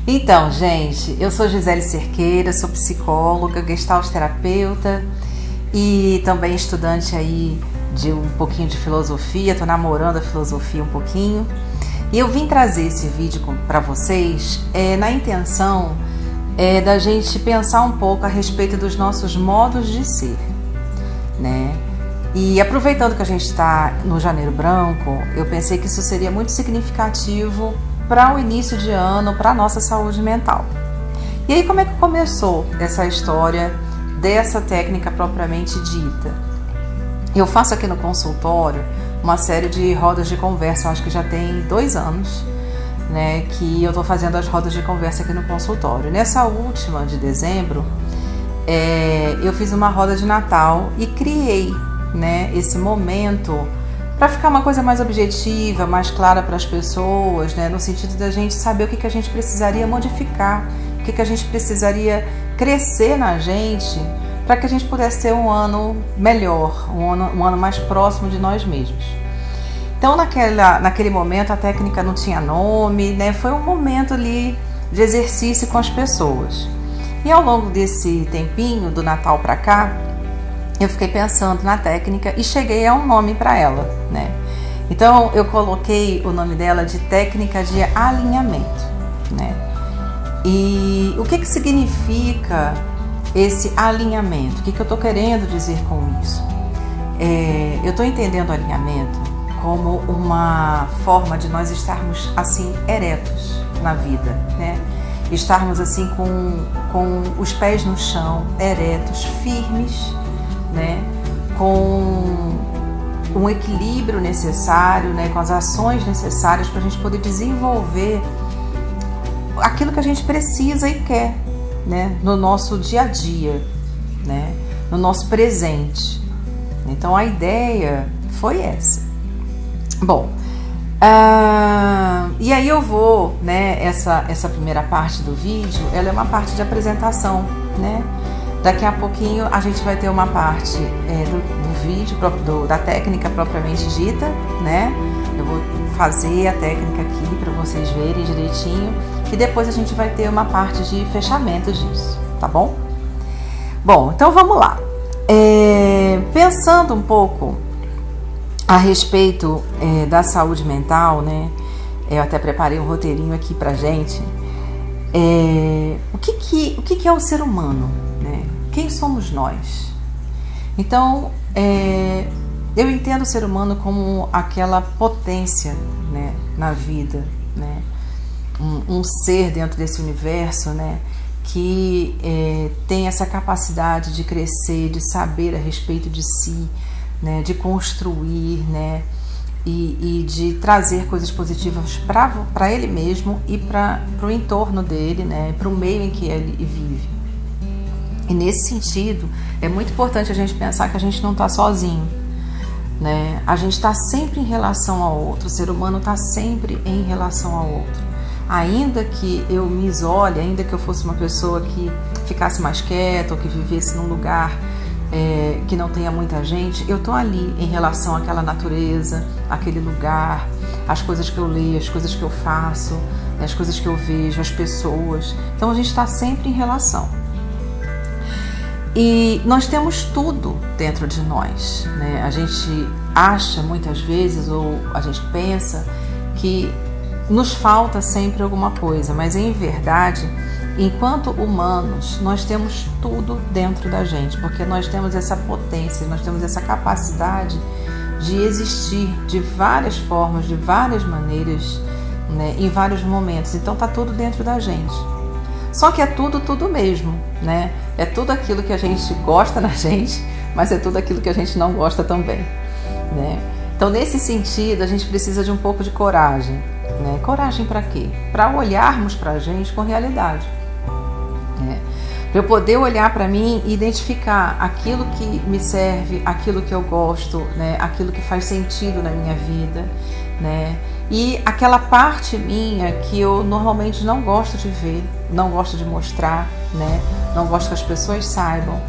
Então, gente, eu sou Gisele Cerqueira, sou psicóloga, gestalt terapeuta e também estudante aí de um pouquinho de filosofia, tô namorando a filosofia um pouquinho. E eu vim trazer esse vídeo para vocês na intenção da gente pensar um pouco a respeito dos nossos modos de ser, né? E aproveitando que a gente está no Janeiro Branco, eu pensei que isso seria muito significativo para o início de ano, para a nossa saúde mental. E aí, como é que começou essa história dessa técnica propriamente dita? Eu faço aqui no consultório uma série de rodas de conversa, eu acho que já tem 2 anos, né, que eu estou fazendo as rodas de conversa aqui no consultório. Nessa última de dezembro, eu fiz uma roda de Natal e criei, né, esse momento para ficar uma coisa mais objetiva, mais clara para as pessoas, né, no sentido da gente saber o que a gente precisaria modificar, o que a gente precisaria crescer na gente para que a gente pudesse ter um ano melhor, um ano mais próximo de nós mesmos. Então, naquele momento, a técnica não tinha nome, né, foi um momento ali de exercício com as pessoas. E ao longo desse tempinho, do Natal para cá, eu fiquei pensando na técnica e cheguei a um nome para ela, né? Então eu coloquei o nome dela de técnica de alinhamento, né? E o que significa esse alinhamento? O que eu estou querendo dizer com isso? Eu estou entendendo o alinhamento como uma forma de nós estarmos assim eretos na vida, né? Estarmos assim com os pés no chão, eretos, firmes, né, com um equilíbrio necessário, né, com as ações necessárias para a gente poder desenvolver aquilo que a gente precisa e quer, né, no nosso dia a dia, né, no nosso presente. Então a ideia foi essa. Bom, e aí eu vou, né, essa primeira parte do vídeo, ela é uma parte de apresentação, né? Daqui a pouquinho a gente vai ter uma parte do vídeo, da técnica propriamente dita, né? Eu vou fazer a técnica aqui para vocês verem direitinho e depois a gente vai ter uma parte de fechamento disso, tá bom? Bom, então vamos lá. Pensando um pouco a respeito da saúde mental, né? Eu até preparei um roteirinho aqui pra gente. O que é o ser humano, né? Quem somos nós? Então, eu entendo o ser humano como aquela potência, né, na vida, né? Um ser dentro desse universo, né, que tem essa capacidade de crescer, de saber a respeito de si, né, de construir, né, e de trazer coisas positivas para ele mesmo e para o entorno dele, né, para o meio em que ele vive. E nesse sentido, é muito importante a gente pensar que a gente não está sozinho, né? A gente está sempre em relação ao outro, o ser humano está sempre em relação ao outro. Ainda que eu me isole, ainda que eu fosse uma pessoa que ficasse mais quieta ou que vivesse num lugar que não tenha muita gente, eu estou ali em relação àquela natureza, àquele lugar, às coisas que eu leio, as coisas que eu faço, as coisas que eu vejo, as pessoas. Então a gente está sempre em relação. E nós temos tudo dentro de nós, né? A gente acha muitas vezes, ou a gente pensa, que nos falta sempre alguma coisa, mas em verdade, enquanto humanos, nós temos tudo dentro da gente, porque nós temos essa potência, nós temos essa capacidade de existir de várias formas, de várias maneiras, né? Em vários momentos. Então tá tudo dentro da gente. Só que é tudo mesmo, né? É tudo aquilo que a gente gosta na gente, mas é tudo aquilo que a gente não gosta também, né? Então, nesse sentido, a gente precisa de um pouco de coragem, né? Coragem para quê? Para olharmos para a gente com realidade, né? Para eu poder olhar para mim e identificar aquilo que me serve, aquilo que eu gosto, né? Aquilo que faz sentido na minha vida, né? E aquela parte minha que eu normalmente não gosto de ver, não gosto de mostrar, né? Não gosto que as pessoas saibam,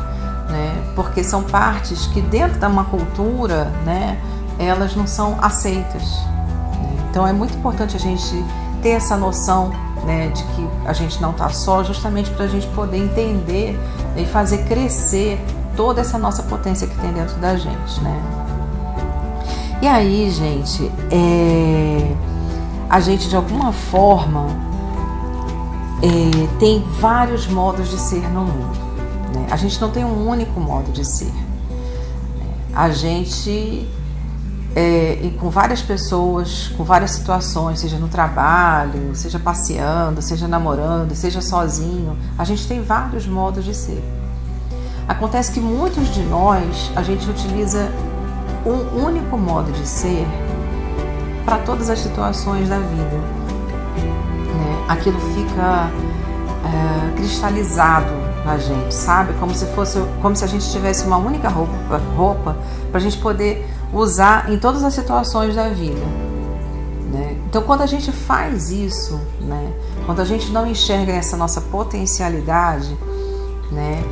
né? Porque são partes que dentro de uma cultura, né, elas não são aceitas, né? Então é muito importante a gente ter essa noção né, de que a gente não está só, justamente para a gente poder entender e fazer crescer toda essa nossa potência que tem dentro da gente, né? E aí, gente, a gente de alguma forma tem vários modos de ser no mundo, né? A gente não tem um único modo de ser. A gente, com várias pessoas, com várias situações, seja no trabalho, seja passeando, seja namorando, seja sozinho, a gente tem vários modos de ser. Acontece que muitos de nós, a gente utiliza um único modo de ser para todas as situações da vida, né? Aquilo fica cristalizado na gente, sabe? Como se a gente tivesse uma única roupa para a gente poder usar em todas as situações da vida, né? Então, quando a gente faz isso, né? Quando a gente não enxerga essa nossa potencialidade, né?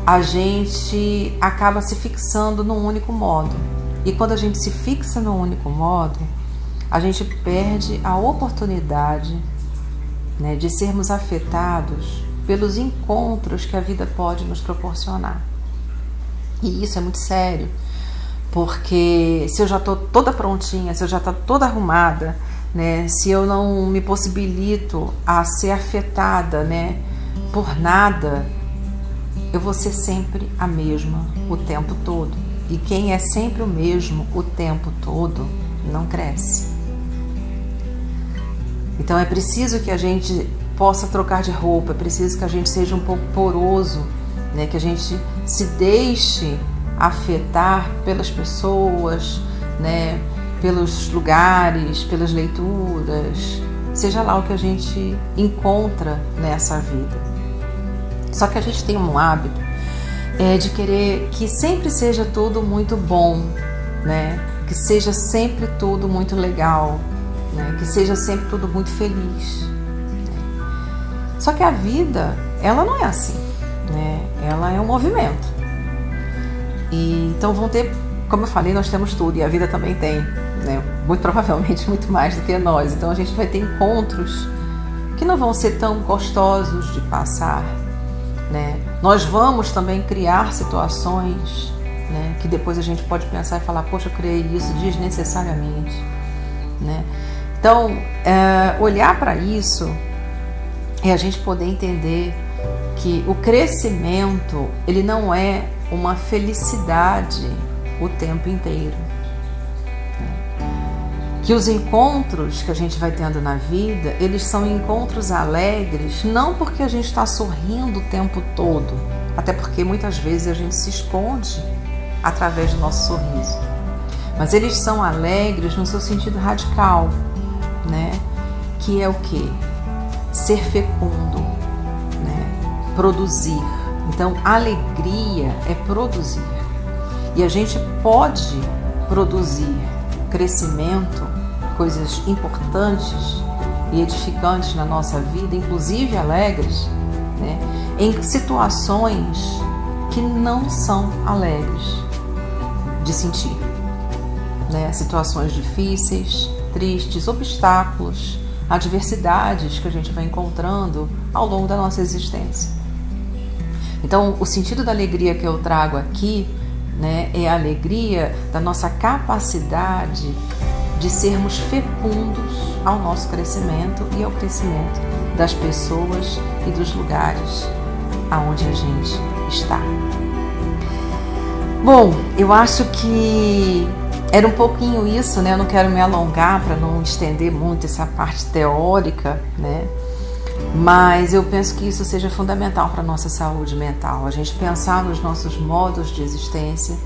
A gente acaba se fixando num único modo. E quando a gente se fixa num único modo, a gente perde a oportunidade, né, de sermos afetados pelos encontros que a vida pode nos proporcionar. E isso é muito sério, porque se eu já estou toda prontinha, se eu já estou toda arrumada, né, se eu não me possibilito a ser afetada, né, por nada, eu vou ser sempre a mesma o tempo todo. E quem é sempre o mesmo o tempo todo não cresce. Então é preciso que a gente possa trocar de roupa, é preciso que a gente seja um pouco poroso, né? Que a gente se deixe afetar pelas pessoas, né? Pelos lugares, pelas leituras, seja lá o que a gente encontra nessa vida. Só que a gente tem um hábito de querer que sempre seja tudo muito bom, né? Que seja sempre tudo muito legal, né? Que seja sempre tudo muito feliz. Só que a vida, ela não é assim, né? Ela é um movimento. E então vão ter, como eu falei, nós temos tudo e a vida também tem, né? Muito provavelmente muito mais do que nós. Então a gente vai ter encontros que não vão ser tão gostosos de passar, né? Nós vamos também criar situações, né, que depois a gente pode pensar e falar, poxa, eu criei isso desnecessariamente, né? Então, olhar para isso é a gente poder entender que o crescimento, ele não é uma felicidade o tempo inteiro. Que os encontros que a gente vai tendo na vida, eles são encontros alegres, não porque a gente está sorrindo o tempo todo, até porque muitas vezes a gente se esconde através do nosso sorriso. Mas eles são alegres no seu sentido radical, né? Que é o quê? Ser fecundo, né? Produzir. Então, alegria é produzir. E a gente pode produzir crescimento, coisas importantes e edificantes na nossa vida, inclusive alegres, né, em situações que não são alegres de sentir, né, situações difíceis, tristes, obstáculos, adversidades que a gente vai encontrando ao longo da nossa existência. Então, o sentido da alegria que eu trago aqui, né, é a alegria da nossa capacidade de sermos fecundos ao nosso crescimento e ao crescimento das pessoas e dos lugares aonde a gente está. Bom, eu acho que era um pouquinho isso, né? Eu não quero me alongar para não estender muito essa parte teórica, né? Mas eu penso que isso seja fundamental para a nossa saúde mental, a gente pensar nos nossos modos de existência,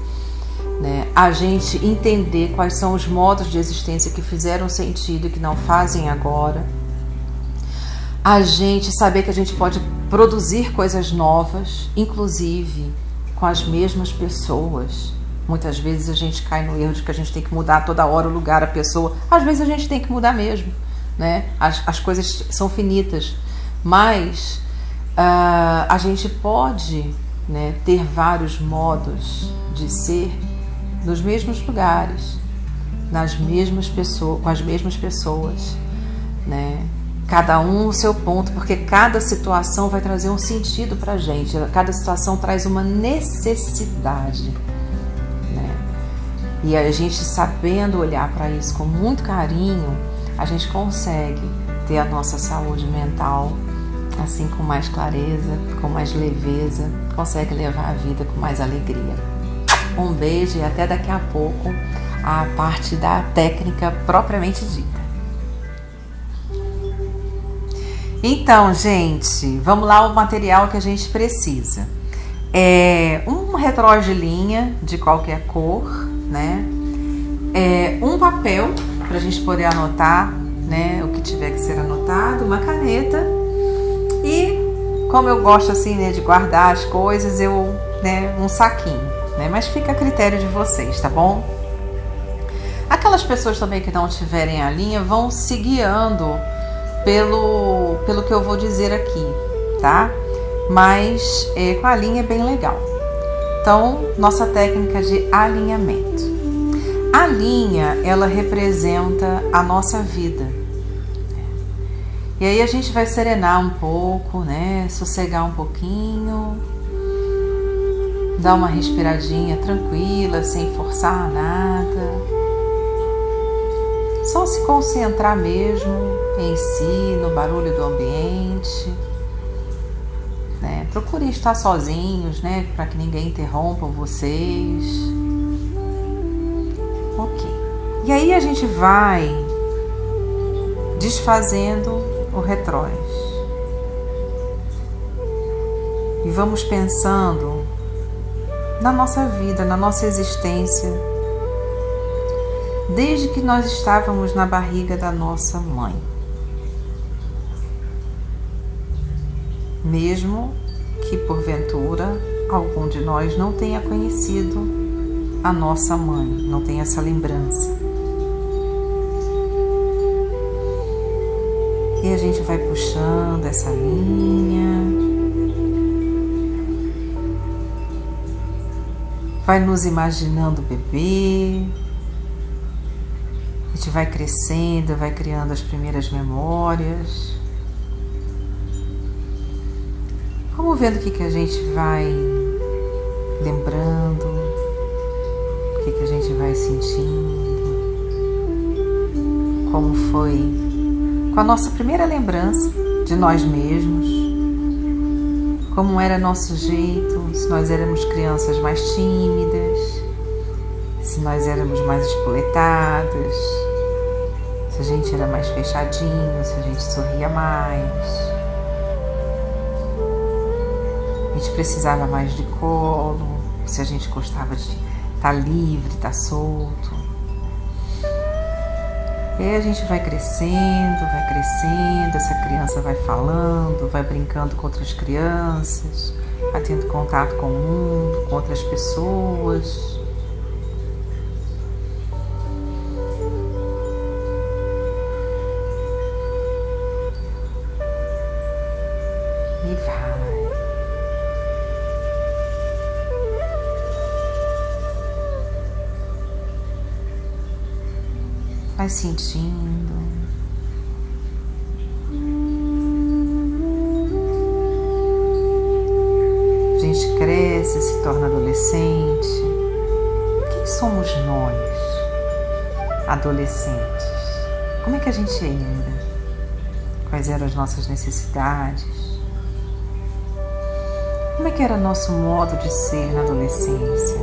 né? A gente entender quais são os modos de existência que fizeram sentido e que não fazem agora, a gente saber que a gente pode produzir coisas novas, inclusive com as mesmas pessoas. Muitas vezes a gente cai no erro de que a gente tem que mudar toda hora o lugar, a pessoa. Às vezes a gente tem que mudar mesmo, né? As coisas são finitas, mas a gente pode, né, ter vários modos de ser nos mesmos lugares, nas mesmas pessoas, com as mesmas pessoas, né? Cada um o seu ponto, porque cada situação vai trazer um sentido pra gente, cada situação traz uma necessidade, né? E a gente sabendo olhar para isso com muito carinho, a gente consegue ter a nossa saúde mental assim com mais clareza, com mais leveza, consegue levar a vida com mais alegria. Um beijo e até daqui a pouco a parte da técnica propriamente dita. Então, gente, vamos lá o material que a gente precisa. Um relógio de linha de qualquer cor, né? Um papel para a gente poder anotar, né, o que tiver que ser anotado, uma caneta e, como eu gosto assim, né, de guardar as coisas, um saquinho, né? Mas fica a critério de vocês, tá bom? Aquelas pessoas também que não tiverem a linha vão se guiando pelo que eu vou dizer aqui, tá? Mas com a linha é bem legal. Então, nossa técnica de alinhamento. A linha, ela representa a nossa vida. E aí a gente vai serenar um pouco, né? Sossegar um pouquinho. Dar uma respiradinha tranquila, sem forçar nada. Só se concentrar mesmo em si, no barulho do ambiente, né? Procure estar sozinhos, né? Para que ninguém interrompa vocês. Ok. E aí a gente vai desfazendo o retrós. E vamos pensando na nossa vida, na nossa existência, desde que nós estávamos na barriga da nossa mãe. Mesmo que, porventura, algum de nós não tenha conhecido a nossa mãe, não tenha essa lembrança. E a gente vai puxando essa linha, vai nos imaginando bebê. A gente vai crescendo, vai criando as primeiras memórias. Vamos vendo o que a gente vai lembrando, o que a gente vai sentindo, como foi com a nossa primeira lembrança de nós mesmos, como era nosso jeito, se nós éramos crianças mais tímidas, se nós éramos mais espoletadas, se a gente era mais fechadinho, se a gente sorria mais. A gente precisava mais de colo, se a gente gostava de estar livre, estar solto. E aí a gente vai crescendo, essa criança vai falando, vai brincando com outras crianças, vai tendo contato com o mundo, com outras pessoas. E vai. Vai sentindo. A gente cresce, se torna adolescente. Quem somos nós, adolescentes? Como é que a gente era? Quais eram as nossas necessidades? Como é que era nosso modo de ser na adolescência?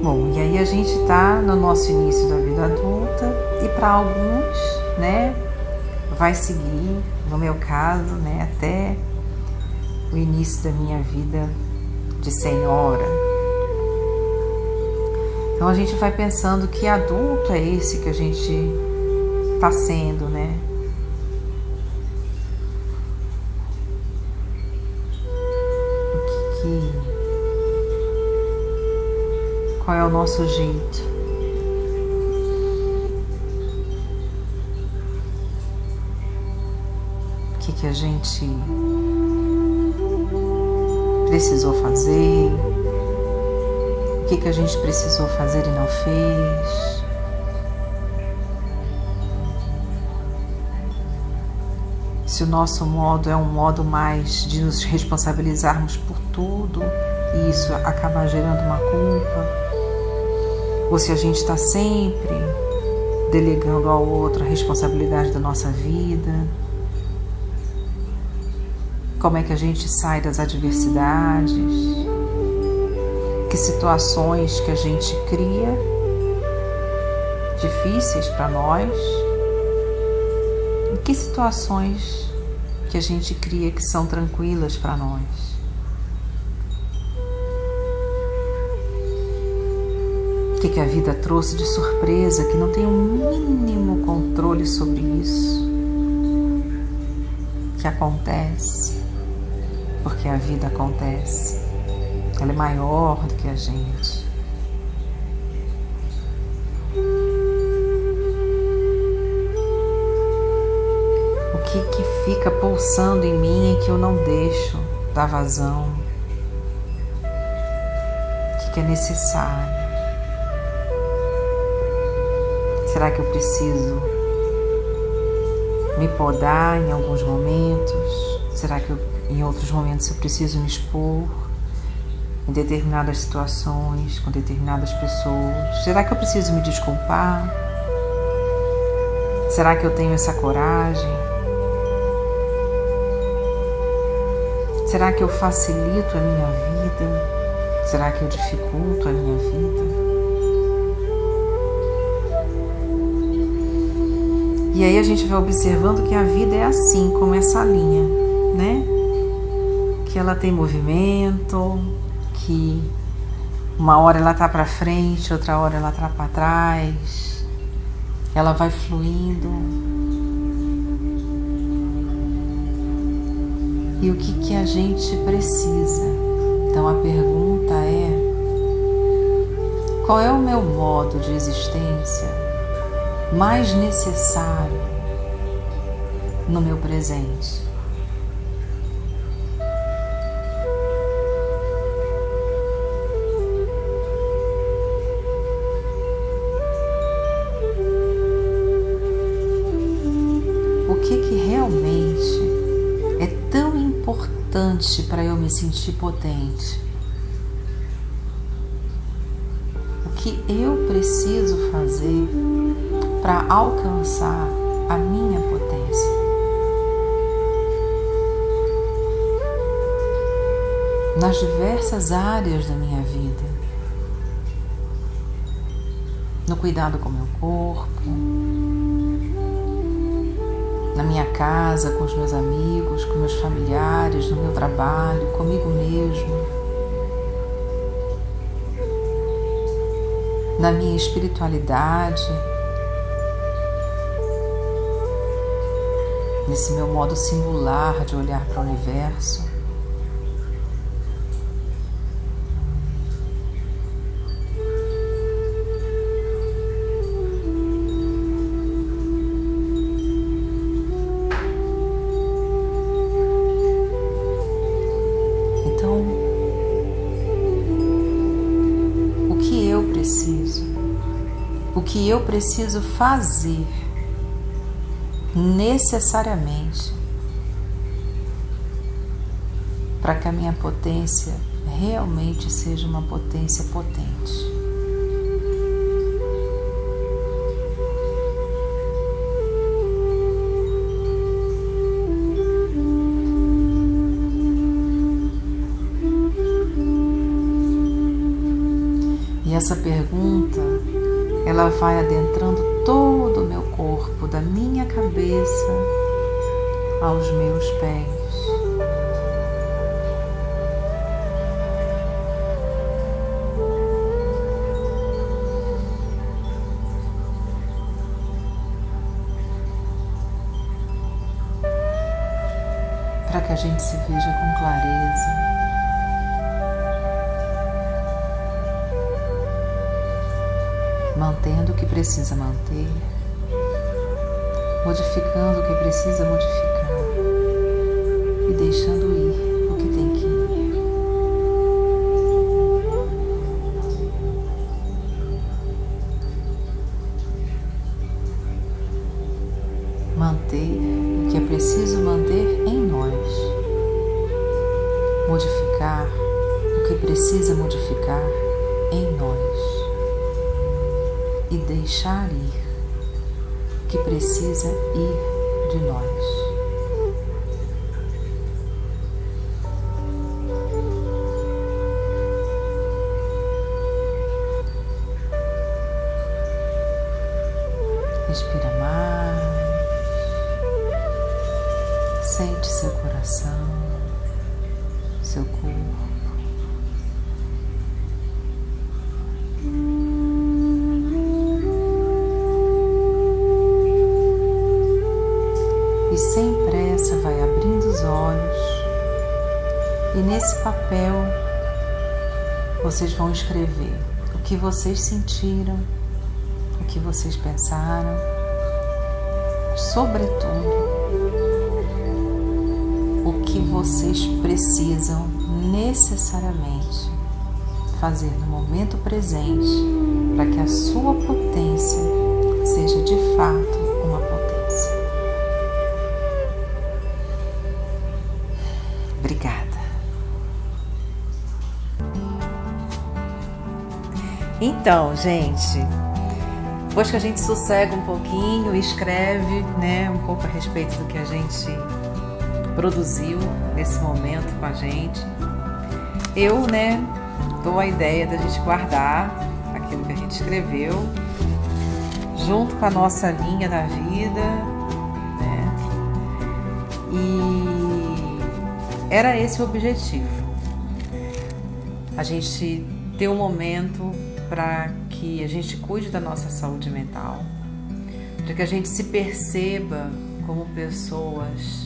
Bom, e aí a gente está no nosso início da vida adulta e para alguns, né, vai seguir, no meu caso, né, até o início da minha vida de senhora. Então a gente vai pensando que adulto é esse que a gente está sendo, né? Qual é o nosso jeito? O que a gente precisou fazer? que a gente precisou fazer e não fez. Se o nosso modo é um modo mais de nos responsabilizarmos por tudo e isso acabar gerando uma culpa, ou se a gente está sempre delegando ao outro a responsabilidade da nossa vida. Como é que a gente sai das adversidades? Que situações que a gente cria difíceis para nós? E que situações que a gente cria que são tranquilas para nós? O que a vida trouxe de surpresa que não tem um mínimo controle sobre isso? Que acontece porque a vida acontece. Ela é maior do que a gente. O que fica pulsando em mim e que eu não deixo dar vazão? O que é necessário? Será que eu preciso me podar em alguns momentos? Será que em outros momentos eu preciso me expor em determinadas situações, com determinadas pessoas? Será que eu preciso me desculpar? Será que eu tenho essa coragem? Será que eu facilito a minha vida? Será que eu dificulto a minha vida? E aí a gente vai observando que a vida é assim, como essa linha, né? Que ela tem movimento, que uma hora ela tá para frente, outra hora ela tá para trás, ela vai fluindo. E o que a gente precisa? Então a pergunta é: qual é o meu modo de existência mais necessário no meu presente? O que realmente é tão importante para eu me sentir potente? O que eu preciso fazer para alcançar a minha potência? Nas diversas áreas da minha vida, no cuidado com o meu corpo, na minha casa, com os meus amigos, com meus familiares, no meu trabalho, comigo mesmo, na minha espiritualidade, nesse meu modo singular de olhar para o universo. Então, o que eu preciso? O que eu preciso fazer necessariamente para que a minha potência realmente seja uma potência potente? E essa pergunta, ela vai adentrando todo o meu corpo, da minha cabeça aos meus pés. Para que a gente se veja com clareza. Mantendo o que precisa manter, modificando o que precisa modificar e deixando ir o que tem que ir. preciso manter em nós, modificar o que precisa modificar em nós e deixar ir o que precisa ir de nós. Respira mais, sente seu coração, seu corpo. E sem pressa vai abrindo os olhos e nesse papel vocês vão escrever o que vocês sentiram, o que vocês pensaram, sobretudo o que vocês precisam necessariamente fazer no momento presente para que a sua potência seja de fato uma potência. Obrigada. Então, gente, depois que a gente sossega um pouquinho e escreve, né, um pouco a respeito do que a gente produziu nesse momento com a gente, eu, dou a ideia da gente guardar aquilo que a gente escreveu junto com a nossa linha da vida, né? E era esse o objetivo. A gente ter um momento para que a gente cuide da nossa saúde mental, para que a gente se perceba como pessoas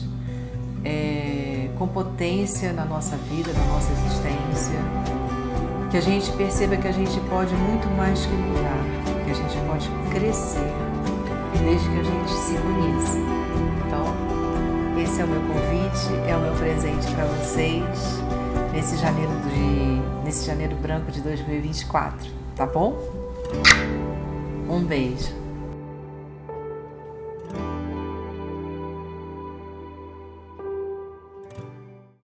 com potência na nossa vida, na nossa existência, que a gente perceba que a gente pode muito mais que mudar, que a gente pode crescer desde que a gente se conheça. Então, esse é o meu convite, é o meu presente para vocês nesse janeiro branco de 2024, tá bom? Um beijo.